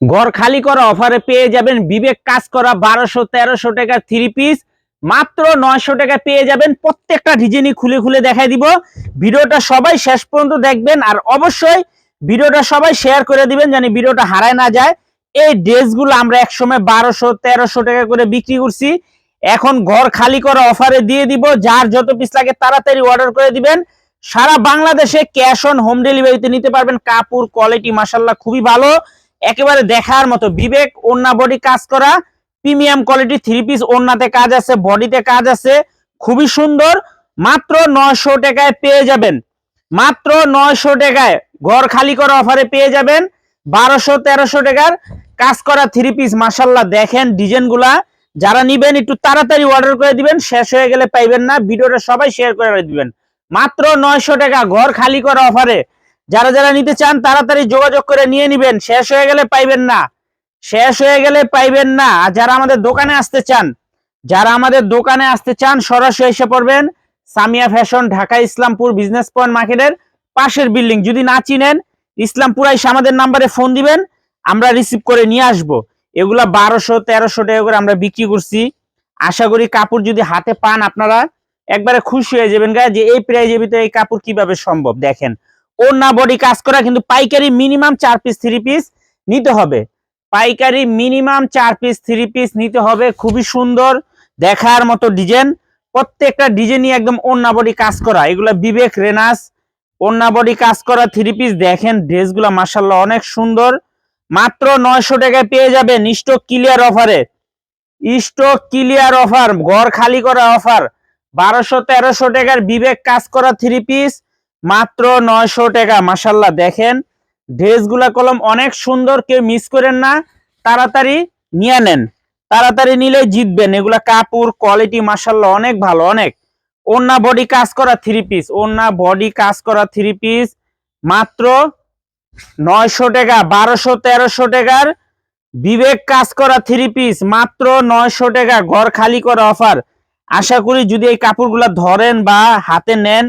ঘর খালি করা অফারে পেয়ে যাবেন বিবেক কাজ করা 1200-1300 টাকার থ্রি পিস মাত্র 900 টাকা পেয়ে যাবেন। প্রত্যেকটা ডিজাইনই খুলে খুলে দেখাই দিব। ভিডিওটা সবাই শেষ পর্যন্ত দেখবেন আর অবশ্যই ভিডিওটা সবাই শেয়ার করে দিবেন যেন ভিডিওটা হারায় না যায়। এই ড্রেসগুলো আমরা একসময় 1200-1300 টাকা করে বিক্রি করছি, এখন ঘর খালি করা অফারে দিয়ে দিব। যার যত পিস লাগে তাড়াতাড়ি অর্ডার করে দিবেন। সারা বাংলাদেশে ক্যাশ অন হোম ডেলিভারিতে নিতে পারবেন। কাপড় কোয়ালিটি মাশাআল্লাহ খুবই ভালো, একেবারে দেখার মতো। বিবেক ওন্না বডি কাজ করা প্রিমিয়াম কোয়ালিটি থ্রি পিস, ওন্নাতে কাজ আছে, বডিতে কাজ আছে, খুবই সুন্দর। মাত্র 900 টাকায় পেয়ে যাবেন, মাত্র 900 টাকায় ঘর খালি করা অফারে পেয়ে যাবেন 1200-1300 টাকার কাজ করা থ্রি পিস। মাশাআল্লাহ দেখেন ডিজাইনগুলা, যারা নিবেন একটু তাড়াতাড়ি অর্ডার করে দিবেন, শেষ হয়ে গেলে পাইবেন না। ভিডিওটা সবাই শেয়ার করে দিবেন। মাত্র 900 টাকা ঘর খালি করা অফারে যারা যারা নিতে চান তাড়াতাড়ি যোগাযোগ করে নিয়ে নিবেন, শেষ হয়ে গেলে পাইবেন না, শেষ হয়ে গেলে পাইবেন না। আর যারা আমাদের দোকানে আসতে চান, যারা আমাদের দোকানে আসতে চান সরাসরি এসে পড়বেন Samia fashion, Dhaka Islampur business point মার্কেটের পাশের বিল্ডিং। যদি না চিনেন ইসলামপুর আইসা আমাদের নাম্বারে ফোন দিবেন, আমরা রিসিভ করে নিয়ে আসব। এগুলা 1200-1300 টাকা করে আমরা বিক্রি করছি। আশা করি কাপড় যদি হাতে পান আপনারা একবারে খুশি হয়ে যাবেন গায়ে যে এই প্রাইজের ভিতরে এই কাপড় কিভাবে সম্ভব। দেখেন ওন্না বডি কাজ করা, কিন্তু পাইকারি মিনিমাম 4 পিস 3 পিস নিতে হবে, পাইকারি মিনিমাম 4 পিস 3 পিস নিতে হবে। খুবই সুন্দর দেখার মতো ডিজাইন, প্রত্যেকটা ডিজাইনই একদম ওন্না বডি কাজ করা। এগুলা বিবেক রেনাস ওন্না বডি কাজ করা থ্রি পিস। দেখেন ড্রেসগুলা মাশাআল্লাহ অনেক সুন্দর। মাত্র 900 টাকায় পেয়ে যাবেন স্টক ক্লিয়ার অফারে, স্টক ক্লিয়ার অফার, ঘর খালি করা অফার। 1200-1300 টাকার বিবেক কাজ করা থ্রি পিস মাত্র 900 টাকা। মাশাআল্লাহ দেখেন ড্রেসগুলা কলম অনেক সুন্দর, কেউ মিস করেন না, তাড়াতাড়ি নিয়ে নেন, তাড়াতাড়ি নিলে জিতবেন। এগুলা কাপড় কোয়ালিটি মাশাআল্লাহ অনেক ভালো, অনেক। ওন্না বডি কাজ করা থ্রি পিস, ওন্না বডি কাজ করা থ্রি পিস মাত্র 900 টাকা। 1200-1300 টাকার বিবেক কাজ করা থ্রি পিস মাত্র 900 টাকা ঘর খালি করা অফার। আশা করি যদি এই কাপড়গুলা ধরেন বা হাতে নেন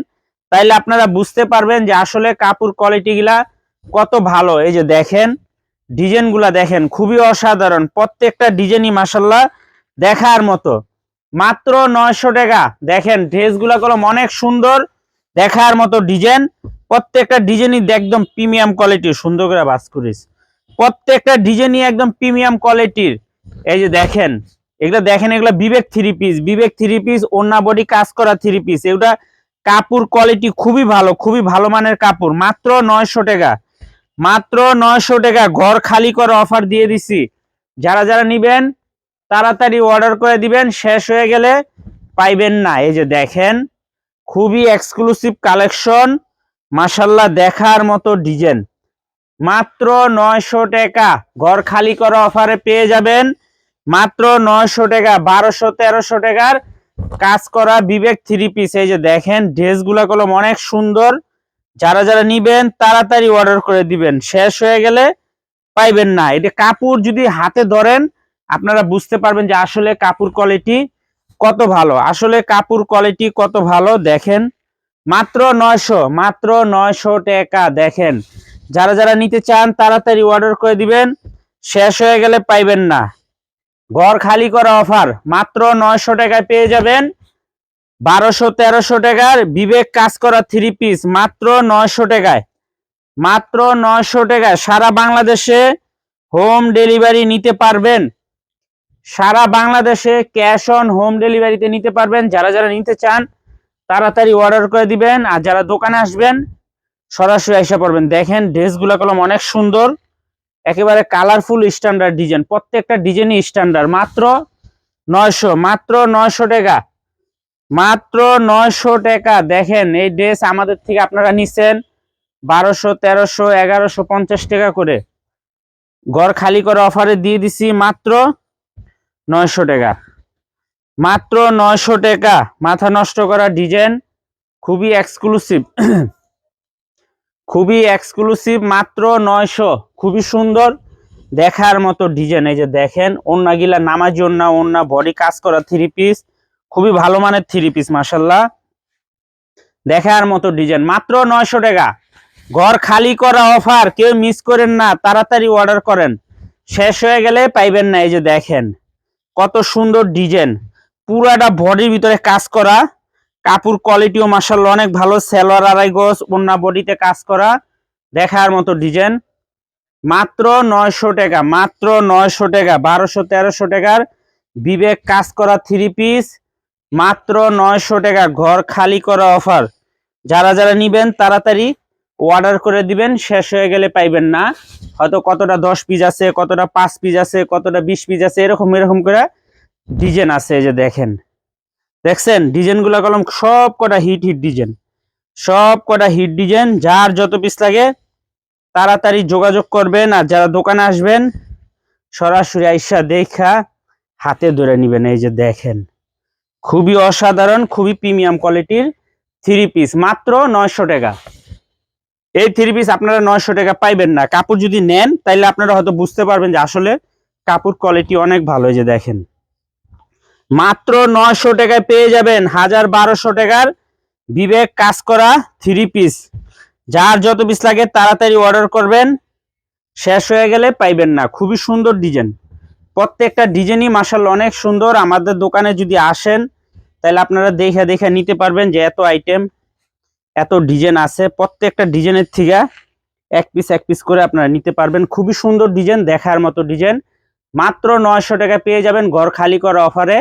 তাইলে আপনারা বুঝতে পারবেন যে আসলে কাপড় কোয়ালিটি গুলা কত ভালো। এই যে দেখেন ডিজাইনগুলা দেখেন খুবই অসাধারণ, প্রত্যেকটা ডিজাইনই মাশাআল্লাহ দেখার মতো। মাত্র 900 টাকা। দেখেন ড্রেসগুলা কলম অনেক সুন্দর, দেখার মতো ডিজাইন, প্রত্যেকটা ডিজাইনই একদম প্রিমিয়াম কোয়ালিটির। সুন্দর করে বাস করিস, প্রত্যেকটা ডিজাইনই একদম প্রিমিয়াম কোয়ালিটির। এই যে দেখেন এগুলা, দেখেন এগুলা বিবেক থ্রি পিস, বিবেক থ্রি পিস ওন্না বডি কাজ করা থ্রি পিস। এগুলা কাপড় কোয়ালিটি খুবই ভালো, খুবই ভালো মানের কাপড়। মাত্র 900 টাকা, মাত্র 900 টাকা ঘর খালি করা অফার দিয়ে দিছি। যারা যারা নিবেন তাড়াতাড়ি অর্ডার করে দিবেন, শেষ হয়ে গেলে পাইবেন না। এই যে দেখেন খুবই এক্সক্লুসিভ কালেকশন, মাশাআল্লাহ দেখার মতো ডিজাইন। মাত্র 900 টাকা ঘর খালি করা অফারে পেয়ে যাবেন মাত্র 900 টাকা। 1200-1300 টাকার কাজ করা বিবেক থ্রি পিস। এই যে দেখেন ড্রেসগুলা কলম অনেক সুন্দর, যারা যারা নিবেন তাড়াতাড়ি অর্ডার করে দিবেন, শেষ হয়ে গেলে পাইবেন না। এটা কাপড় যদি হাতে ধরেন আপনারা বুঝতে পারবেন যে আসলে কাপড় কোয়ালিটি কত ভালো, আসলে কাপড় কোয়ালিটি কত ভালো। দেখেন মাত্র 900, মাত্র 900 টাকা। দেখেন যারা যারা নিতে চান তাড়াতাড়ি অর্ডার করে দিবেন, শেষ হয়ে গেলে পাইবেন না। ঘর খালি করা অফার মাত্র 900 টাকায় পেয়ে যাবেন 1200-1300 টাকার বিবেক কাজ করা থ্রি পিস মাত্র 900 টাকায়, মাত্র 900 টাকায়। সারা বাংলাদেশে হোম ডেলিভারি নিতে পারবেন, সারা বাংলাদেশে ক্যাশ অন হোম ডেলিভারিতে নিতে পারবেন। যারা যারা নিতে চান তাড়াতাড়ি অর্ডার করে দিবেন, আর যারা দোকানে আসবেন সরাসরি এসে পড়বেন। দেখেন ড্রেসগুলো কলম অনেক সুন্দর, একেবারে কালারফুল স্ট্যান্ডার্ড ডিজাইন, প্রত্যেকটা ডিজাইনই স্ট্যান্ডার্ড। মাত্র 900, মাত্র 900 টাকা, মাত্র 900 টাকা। দেখেন এই ড্রেস আমাদের থেকে আপনারা নিচ্ছেন 1200, 1300, 1150 টাকা করে। ঘর খালি করে অফারে দিয়ে দিছি মাত্র 900 টাকা, মাত্র 900 টাকা। মাথা নষ্ট করা ডিজাইন, খুবই এক্সক্লুসিভ, খুবই এক্সক্লুসিভ, মাত্র 900। খুবই সুন্দর দেখার মতো ডিজাইন। এই যে দেখেন ওন্না গিলা নামাজি ওন্না, ওন্না বডি কাজ করা থ্রি পিস, খুবই ভালো মানের থ্রি পিস মাশাআল্লাহ দেখার মতো ডিজাইন। মাত্র 900 টাকা ঘর খালি করা অফার, কেউ মিস করেন না, তাড়াতাড়ি অর্ডার করেন, শেষ হয়ে গেলে পাইবেন না। এই যে দেখেন কত সুন্দর ডিজাইন, পুরাটা বডির ভিতরে কাজ করা, কাপড় কোয়ালিটিও মাশাআল্লাহ অনেক ভালো, সেলোয়ার আড়াই গজ, ওন্না বডিতে কাজ করা, দেখার মতো ডিজাইন। মাত্র 900 টাকা, মাত্র 900 টাকা, 1200-1300 টাকার বিবেক কাজ করা থ্রি পিস, মাত্র 900 টাকা, ঘর খালি করা অফার। যারা যারা নিবেন তাড়াতাড়ি অর্ডার করে দিবেন, শেষ হয়ে গেলে পাইবেন না। হয়তো কতটা 10 পিস আছে, কতটা 5 পিস আছে, কতটা 20 পিস আছে, এরকম এরকম করে ডিজাইন আছে। এই যে দেখেন, দেখছেন ডিজাইনগুলো কলম সব কটা হিট ডিজাইন, সব কটা হিট ডিজাইন। যার যত পিস লাগে তাড়াতাড়ি যোগাযোগ করবেন, আর যারা দোকানে আসবেন সরাসরি আইসা দেখা হাতে ধরে নিবেন। এই যে দেখেন খুবই অসাধারণ, খুবই প্রিমিয়াম কোয়ালিটির থ্রি পিস, মাত্র 900 টাকা। এই থ্রি পিস আপনারা 900 টাকা পাইবেন না। কাপড় যদি নেন তাইলে আপনারা হয়তো বুঝতে পারবেন যে আসলে কাপড় কোয়ালিটি অনেক ভালো। এই যে দেখেন মাত্র 900 টাকায় পেয়ে যাবেন 1200 টাকার বিবেক কাজ করা থ্রি পিস। যার যত পিস লাগে তাড়াতাড়ি অর্ডার করবেন, শেষ হয়ে গেলে পাইবেন না। খুবই সুন্দর ডিজাইন, প্রত্যেকটা ডিজাইনই মাশাআল্লাহ অনেক সুন্দর। আমাদের দোকানে যদি আসেন তাহলে আপনারা দেখে দেখে নিতে পারবেন যে এত আইটেম, এত ডিজাইন আছে। প্রত্যেকটা ডিজাইনের থেকে এক পিস করে আপনারা নিতে পারবেন। খুবই সুন্দর ডিজাইন, দেখার মতো ডিজাইন। মাত্র 900 টাকা পেয়ে যাবেন ঘর খালি করা অফারে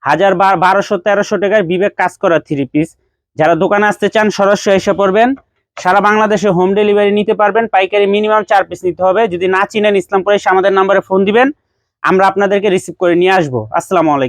1200-1300 টাকার বিবেক কাজ করা থ্রি পিস। যারা দোকানে আসতে চান সরাসরি এসে পড়বেন। সারা বাংলাদেশে হোম ডেলিভারি নিতে পারবেন। পাইকারি মিনিমাম 4 পিস নিতে হবে। যদি না চিনেন ইসলামপুরে এসে আমাদের নাম্বারে ফোন দিবেন, আমরা আপনাদেরকে রিসিভ করে নিয়ে আসবো। আসসালামু আলাইকুম।